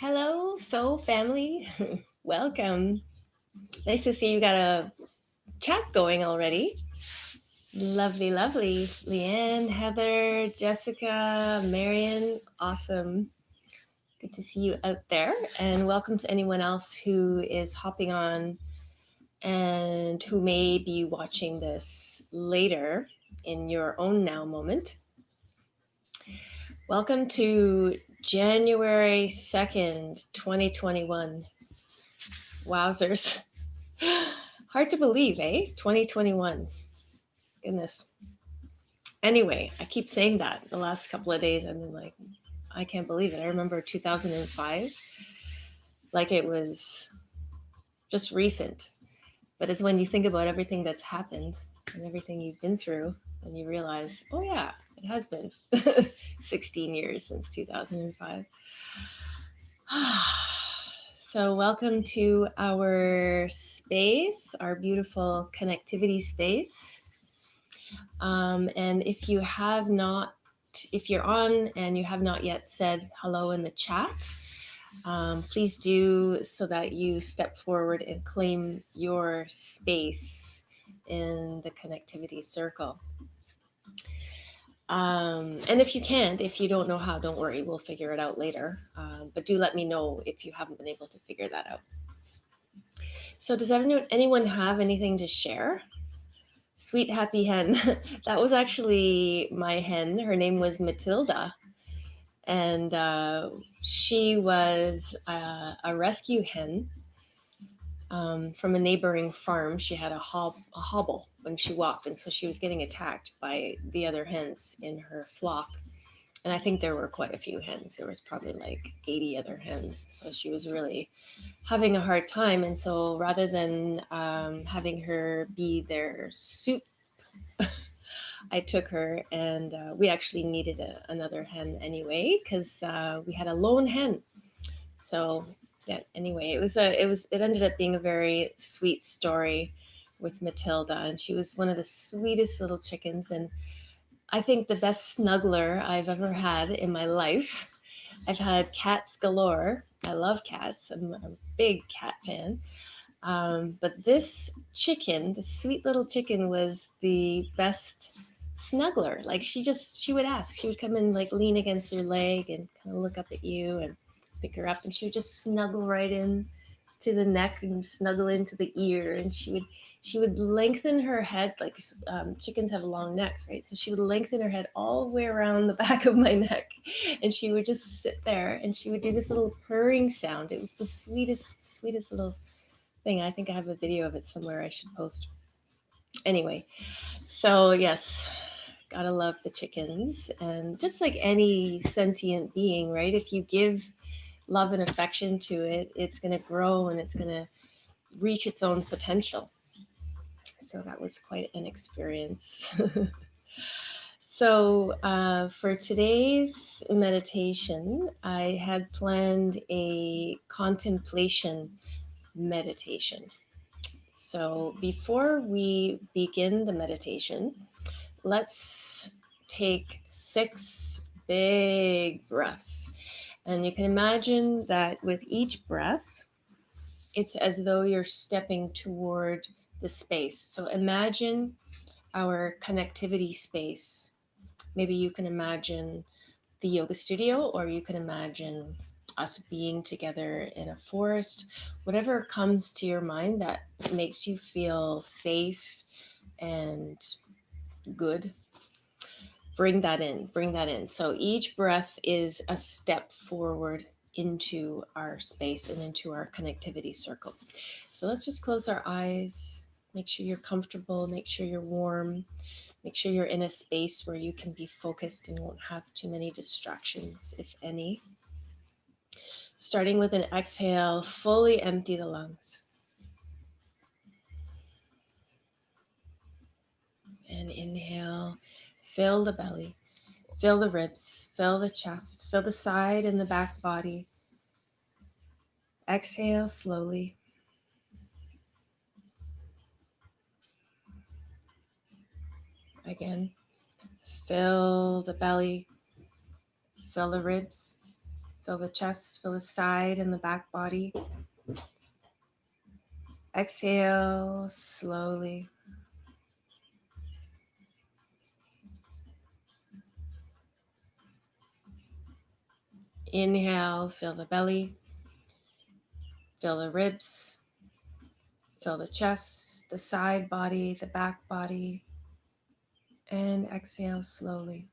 Hello, soul family. Welcome. Nice to see you got a chat going already. Lovely, lovely. Leanne, Heather, Jessica, Marion. Awesome. Good to see you out there. And welcome to anyone else who is hopping on and who may be watching this later in your own now moment. Welcome to January 2nd, 2021. Wowzers. Hard to believe, eh? 2021. Goodness. Anyway, I keep saying that the last couple of days. I've been like, I can't believe it. I remember 2005, like it was just recent. But it's when you think about everything that's happened and everything you've been through, and you realize, oh, yeah, it has been 16 years since 2005. So, welcome to our space, our beautiful connectivity space. And if you're on and you have not yet said hello in the chat, please do so that you step forward and claim your space in the connectivity circle. And if you can't, if you don't know how, don't worry, we'll figure it out later. But do let me know if you haven't been able to figure that out. So does anyone have anything to share? Sweet happy hen. That was actually my hen. Her name was Matilda. And she was a rescue hen from a neighboring farm. She had a hobble when she walked. And so she was getting attacked by the other hens in her flock. And I think there were quite a few hens. There was probably like 80 other hens. So she was really having a hard time. And so rather than having her be their soup, I took her, and we actually needed another hen anyway because we had a lone hen. So yeah. Anyway, it ended up being a very sweet story with Matilda, and she was one of the sweetest little chickens, and I think the best snuggler I've ever had in my life. I've had cats galore. I love cats. I'm a big cat fan. But this chicken, the sweet little chicken, was the best snuggler. Like she would ask. She would come and like lean against your leg and kind of look up at you and pick her up, and she would just snuggle right in to the neck and snuggle into the ear, and she would lengthen her head like chickens have long necks, right? So she would lengthen her head all the way around the back of my neck, and she would just sit there and she would do this little purring sound. It was the sweetest little thing. I think I have a video of it somewhere I should post. Anyway, so yes, gotta love the chickens. And just like any sentient being, right? If you give love and affection to it, it's going to grow and it's going to reach its own potential. So that was quite an experience. So for today's meditation, I had planned a contemplation meditation. So before we begin the meditation, let's take 6 big breaths. And you can imagine that with each breath, it's as though you're stepping toward the space. So imagine our connectivity space. Maybe you can imagine the yoga studio, or you can imagine us being together in a forest. Whatever comes to your mind that makes you feel safe and good, bring that in. So each breath is a step forward into our space and into our connectivity circle. So let's just close our eyes, make sure you're comfortable, make sure you're warm, make sure you're in a space where you can be focused and won't have too many distractions, if any. Starting with an exhale, fully empty the lungs. And inhale, fill the belly, fill the ribs, fill the chest, fill the side and the back body. Exhale slowly. Again, fill the belly, fill the ribs, Feel the chest, feel the side and the back body. Exhale slowly. Inhale, feel the belly, feel the ribs, feel the chest, the side body, the back body, and exhale slowly.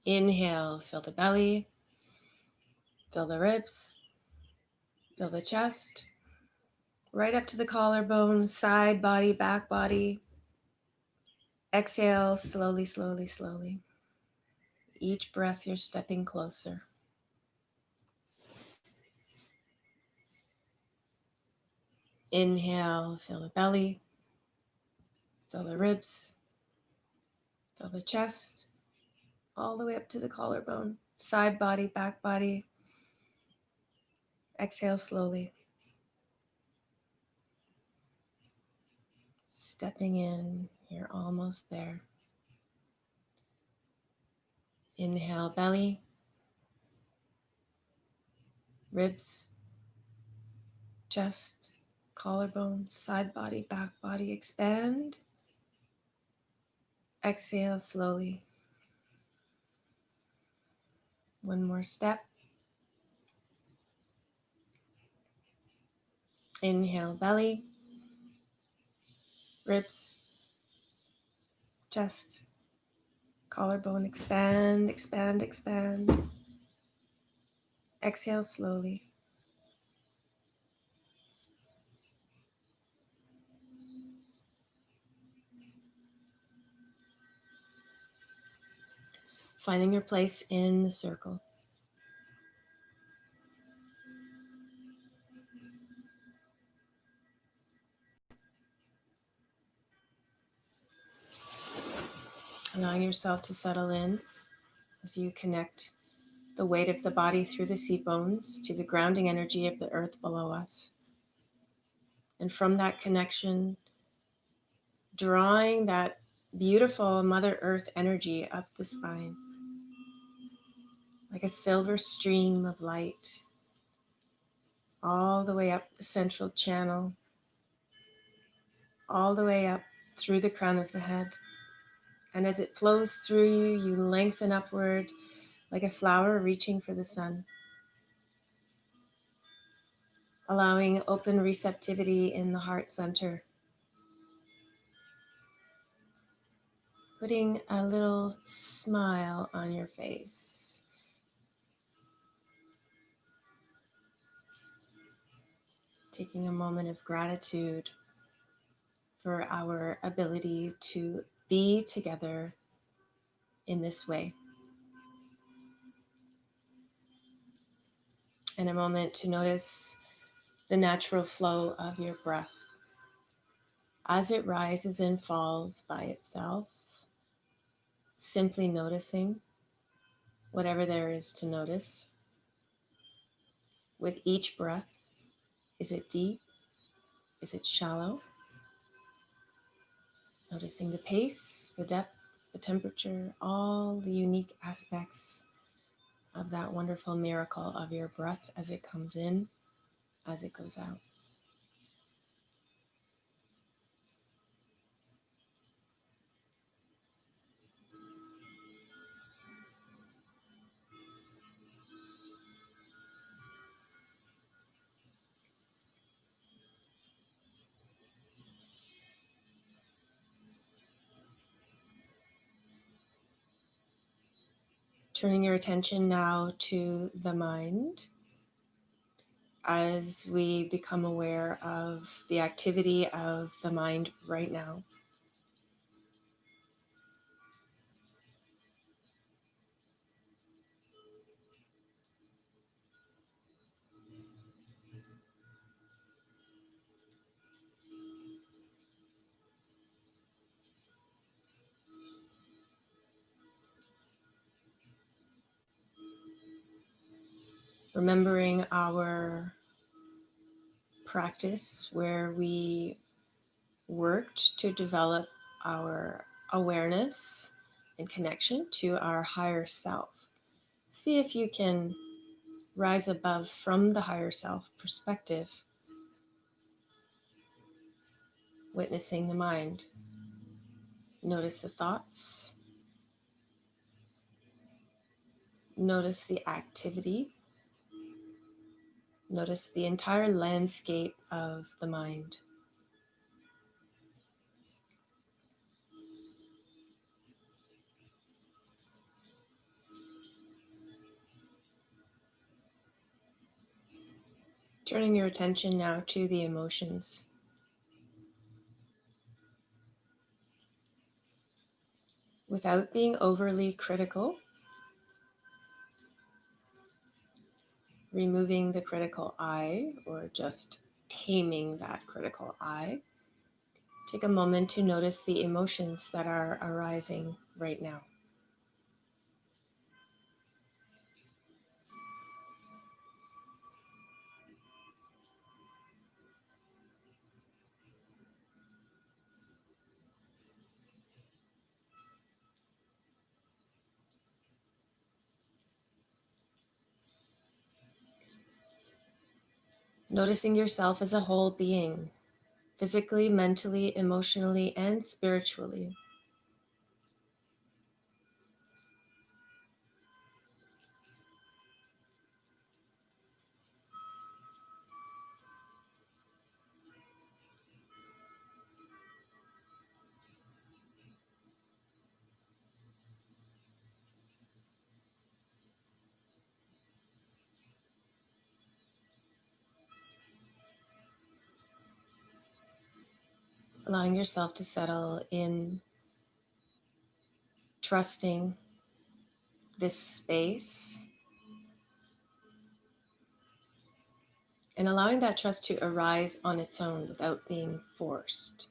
Inhale, feel the belly, feel the ribs, feel the chest, right up to the collarbone, side body, back body. Exhale slowly, slowly, slowly. Each breath you're stepping closer. Inhale, feel the belly, feel the ribs, feel the chest, all the way up to the collarbone, side body, back body. Exhale slowly. Stepping in, you're almost there. Inhale, belly, ribs, chest, collarbone, side body, back body. Expand. Exhale slowly. One more step. Inhale, belly, ribs, chest, collarbone. Expand, expand, expand. Exhale slowly. Finding your place in the circle. Allowing yourself to settle in as you connect the weight of the body through the seat bones to the grounding energy of the earth below us. And from that connection, drawing that beautiful Mother Earth energy up the spine, like a silver stream of light, all the way up the central channel, all the way up through the crown of the head. And as it flows through you, you lengthen upward like a flower reaching for the sun, allowing open receptivity in the heart center, putting a little smile on your face. Taking a moment of gratitude for our ability to be together in this way. And a moment to notice the natural flow of your breath as it rises and falls by itself, simply noticing whatever there is to notice. With each breath, is it deep? Is it shallow? Noticing the pace, the depth, the temperature, all the unique aspects of that wonderful miracle of your breath as it comes in, as it goes out. Turning your attention now to the mind as we become aware of the activity of the mind right now. Remembering our practice where we worked to develop our awareness and connection to our higher self. See if you can rise above from the higher self perspective, witnessing the mind. Notice the thoughts, notice the activity, notice the entire landscape of the mind. Turning your attention now to the emotions. Without being overly critical, removing the critical I or just taming that critical I, take a moment to notice the emotions that are arising right now. Noticing yourself as a whole being, physically, mentally, emotionally, and spiritually. Allowing yourself to settle in, trusting this space, and allowing that trust to arise on its own without being forced.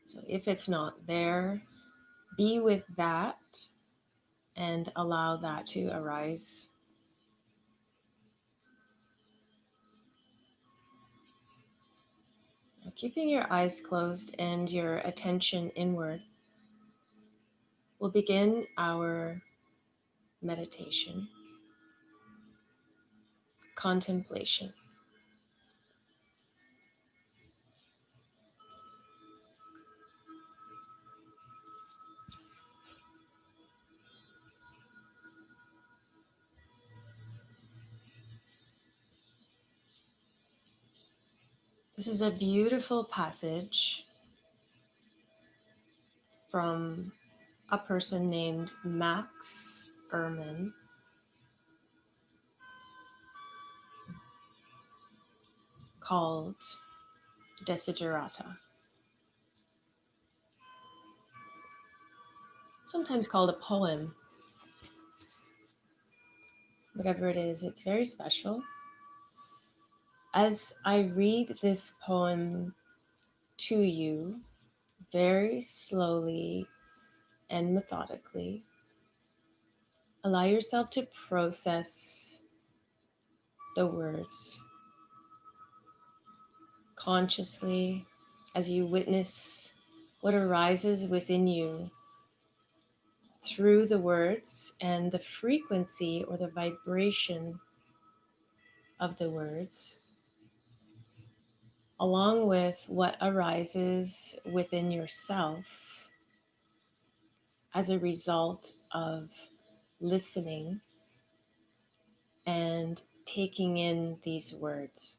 So if it's not there, be with that and allow that to arise. Now, keeping your eyes closed and your attention inward, we'll begin our meditation, contemplation. This is a beautiful passage from a person named Max Ehrman, called Desiderata, sometimes called a poem. Whatever it is, it's very special. As I read this poem to you, very slowly and methodically, allow yourself to process the words consciously as you witness what arises within you through the words and the frequency or the vibration of the words, along with what arises within yourself as a result of listening and taking in these words.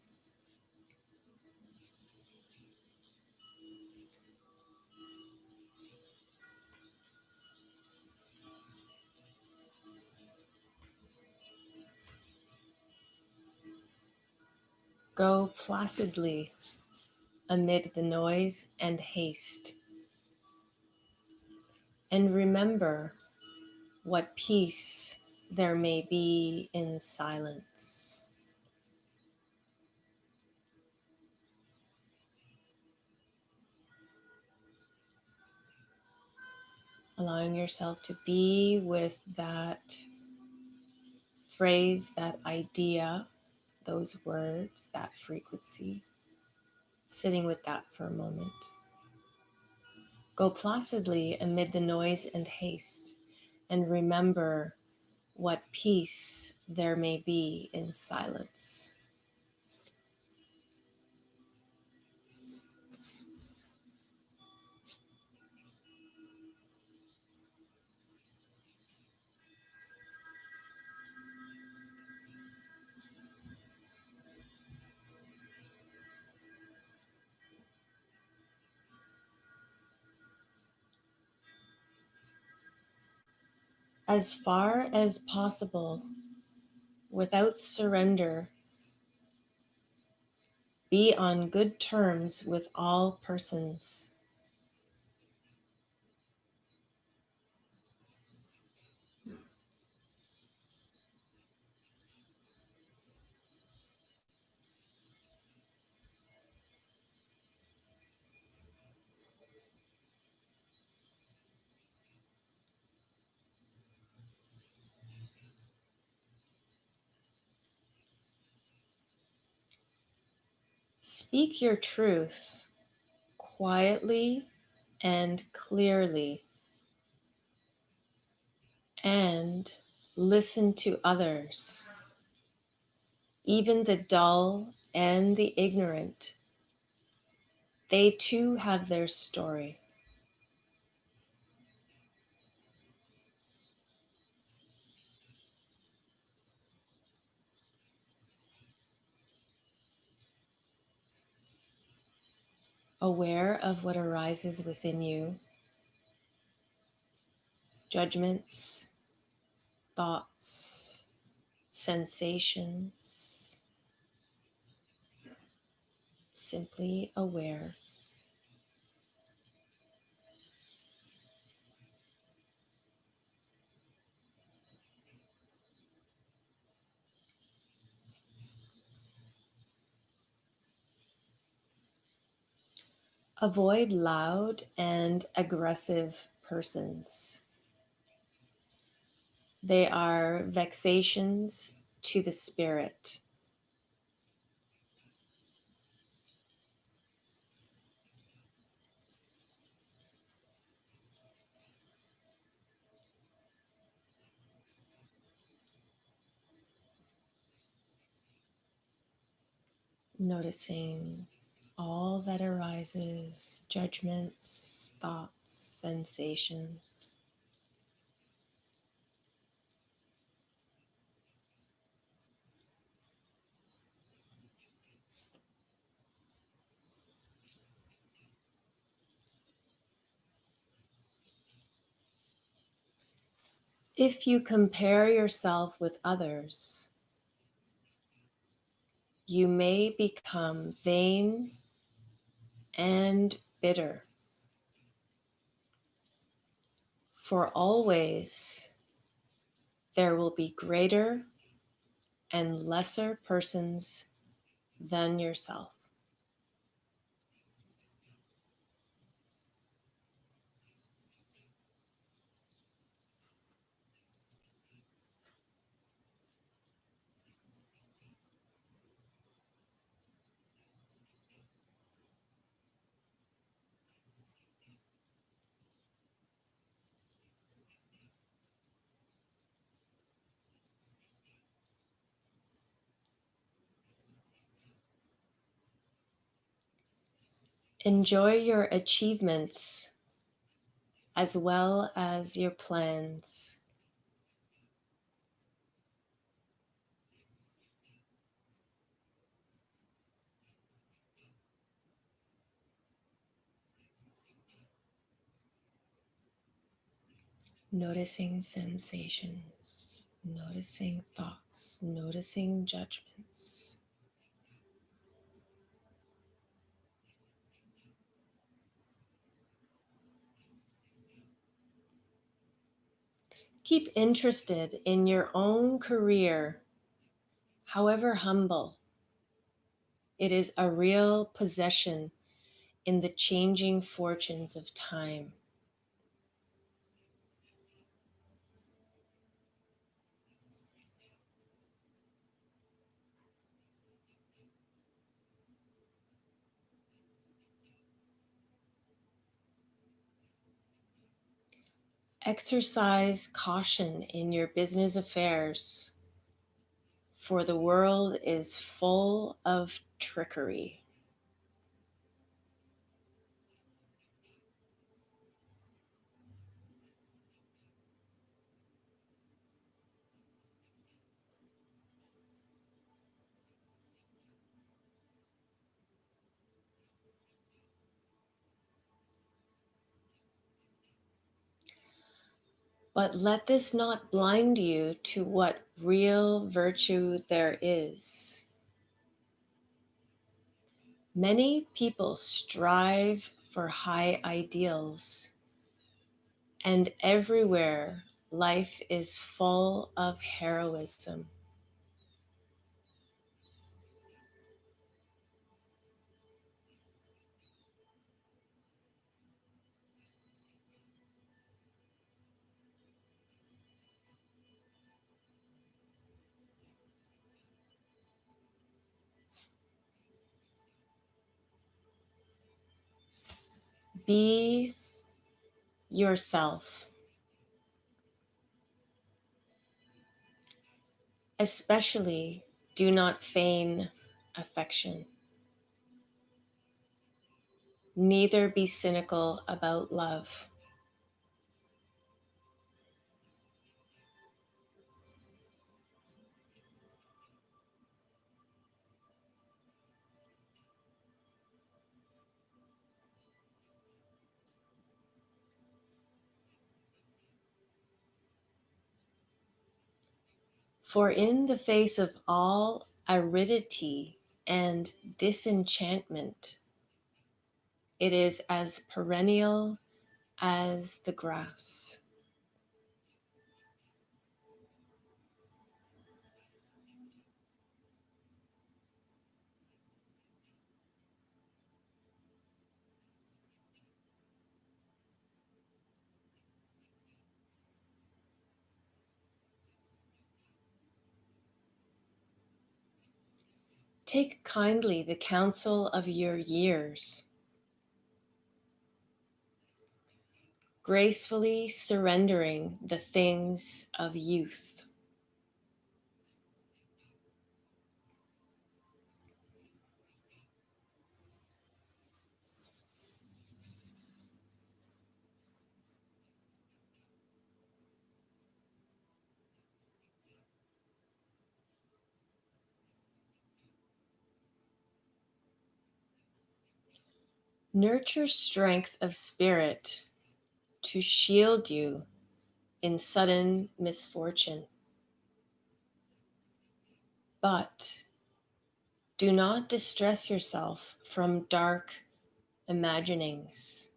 Go placidly amid the noise and haste, and remember what peace there may be in silence. Allowing yourself to be with that phrase, that idea, those words, that frequency, sitting with that for a moment. Go placidly amid the noise and haste, and remember what peace there may be in silence. As far as possible, without surrender, be on good terms with all persons. Speak your truth quietly and clearly, and listen to others, even the dull and the ignorant. They too have their story. Aware of what arises within you, judgments, thoughts, sensations, simply aware. Avoid loud and aggressive persons. They are vexations to the spirit. Noticing all that arises, judgments, thoughts, sensations. If you compare yourself with others, you may become vain and bitter. For always there will be greater and lesser persons than yourself. Enjoy your achievements as well as your plans. Noticing sensations, noticing thoughts, noticing judgments. Keep interested in your own career, however humble. It is a real possession in the changing fortunes of time. Exercise caution in your business affairs, for the world is full of trickery. But let this not blind you to what real virtue there is. Many people strive for high ideals, and everywhere life is full of heroism. Be yourself, especially do not feign affection. Neither be cynical about love. For in the face of all aridity and disenchantment, it is as perennial as the grass. Take kindly the counsel of your years, gracefully surrendering the things of youth. Nurture strength of spirit to shield you in sudden misfortune. But do not distress yourself from dark imaginings.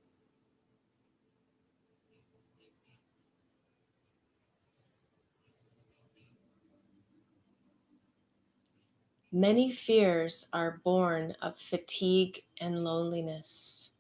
Many fears are born of fatigue and loneliness.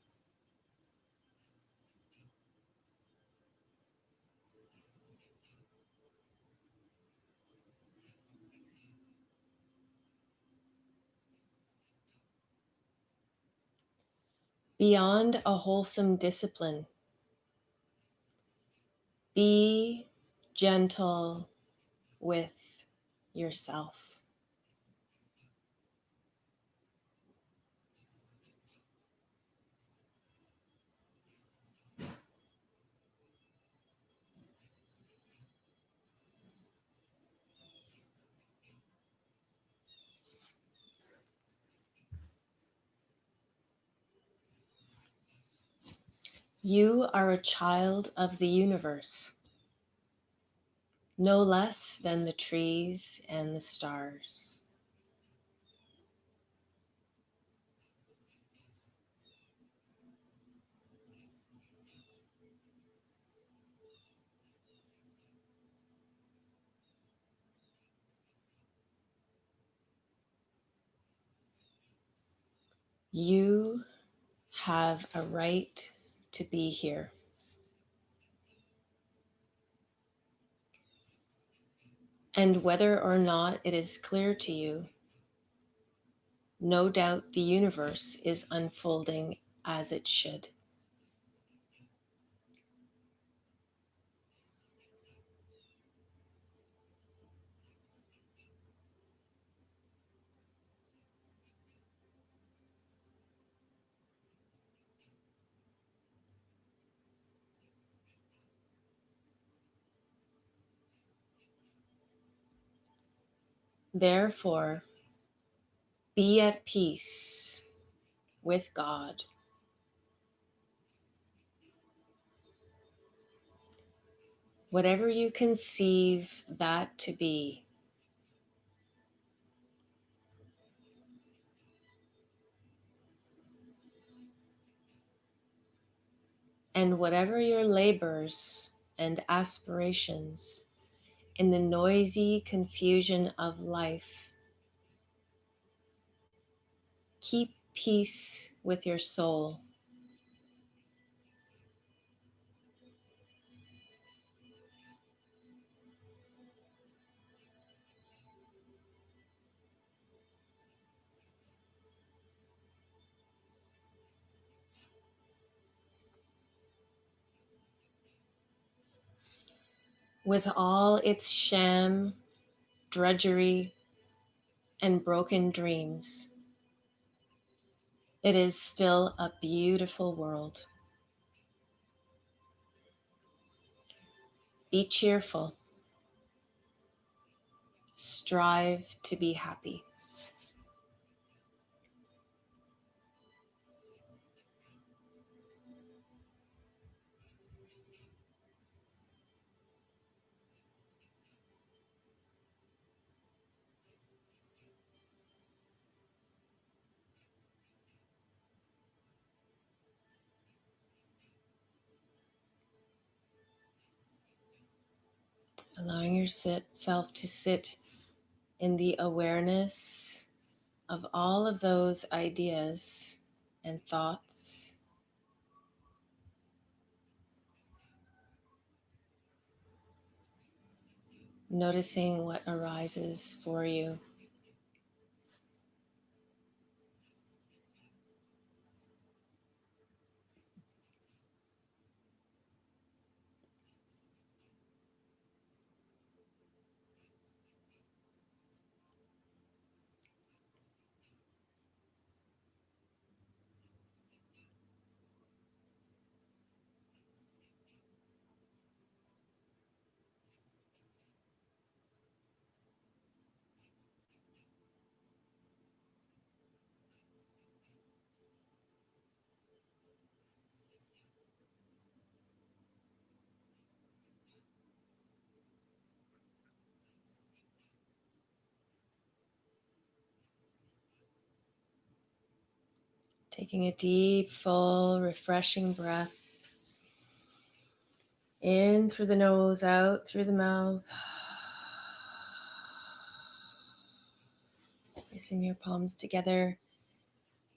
Beyond a wholesome discipline, be gentle with yourself. You are a child of the universe, no less than the trees and the stars. You have a right to be here. And whether or not it is clear to you, no doubt the universe is unfolding as it should. Therefore, be at peace with God. Whatever you conceive that to be, and whatever your labors and aspirations in the noisy confusion of life, keep peace with your soul. With all its sham, drudgery, and broken dreams, it is still a beautiful world. Be cheerful. Strive to be happy. Allowing yourself to sit in the awareness of all of those ideas and thoughts. Noticing what arises for you. Taking a deep, full, refreshing breath in through the nose, out through the mouth. Placing your palms together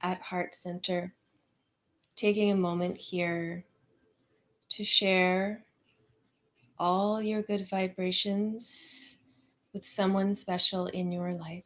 at heart center. Taking a moment here to share all your good vibrations with someone special in your life.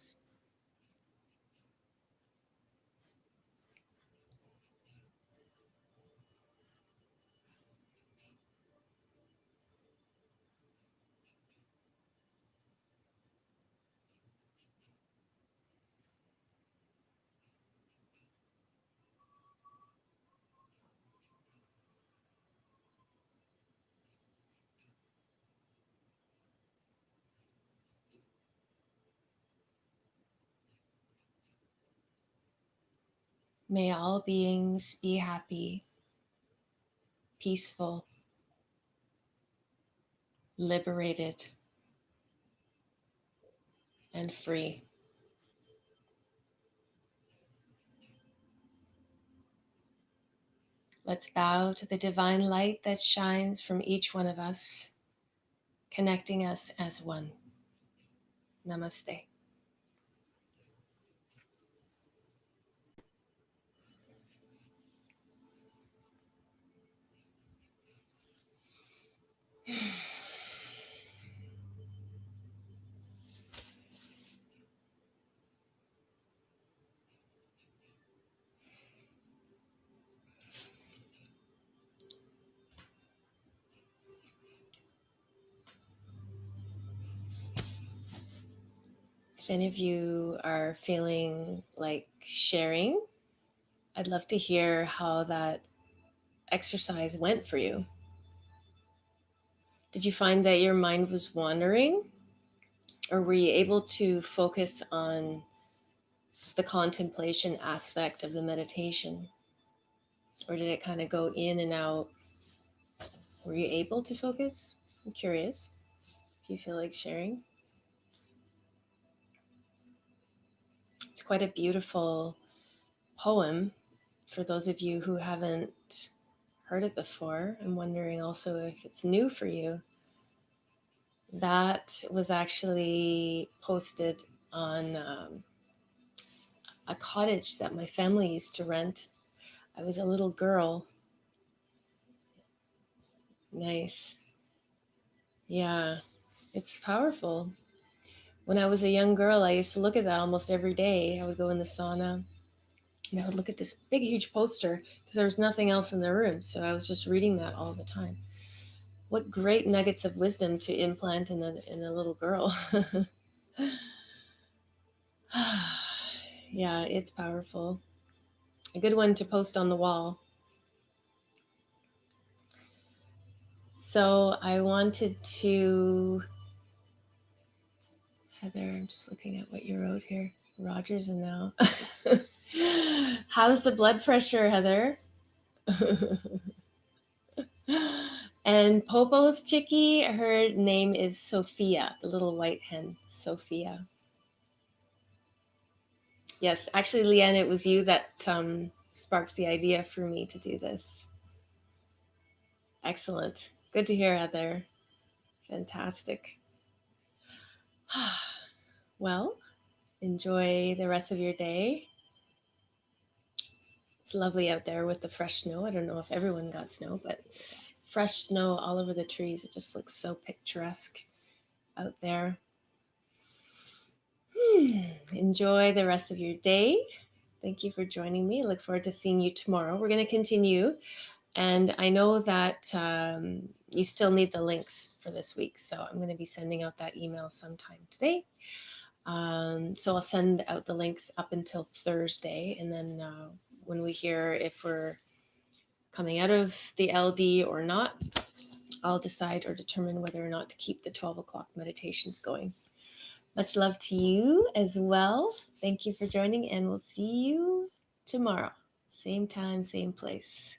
May all beings be happy, peaceful, liberated, and free. Let's bow to the divine light that shines from each one of us, connecting us as one. Namaste. If any of you are feeling like sharing, I'd love to hear how that exercise went for you. Did you find that your mind was wandering? Or were you able to focus on the contemplation aspect of the meditation? Or did it kind of go in and out? Were you able to focus? I'm curious if you feel like sharing. It's quite a beautiful poem for those of you who haven't heard it before. I'm wondering also if it's new for you. That was actually posted on a cottage that my family used to rent. I was a little girl. Nice. Yeah, it's powerful. When I was a young girl, I used to look at that almost every day. I would go in the sauna and I would look at this big, huge poster because there was nothing else in the room. So I was just reading that all the time. What great nuggets of wisdom to implant in a little girl. Yeah, it's powerful. A good one to post on the wall. So I wanted to, Heather, I'm just looking at what you wrote here. Rogers and now. How's the blood pressure, Heather? And Popo's chickie, her name is Sophia, the little white hen, Sophia. Yes, actually, Leanne, it was you that sparked the idea for me to do this. Excellent. Good to hear, Heather. Fantastic. Well, enjoy the rest of your day. It's lovely out there with the fresh snow. I don't know if everyone got snow, but it's fresh snow all over the trees. It just looks so picturesque out there. Enjoy the rest of your day. Thank you for joining me. I look forward to seeing you tomorrow. We're going to continue. And I know that you still need the links for this week. So I'm going to be sending out that email sometime today. So I'll send out the links up until Thursday. And then when we hear if we're coming out of the LD or not, I'll decide or determine whether or not to keep the 12 o'clock meditations going. Much love to you as well. Thank you for joining, and we'll see you tomorrow. Same time, same place.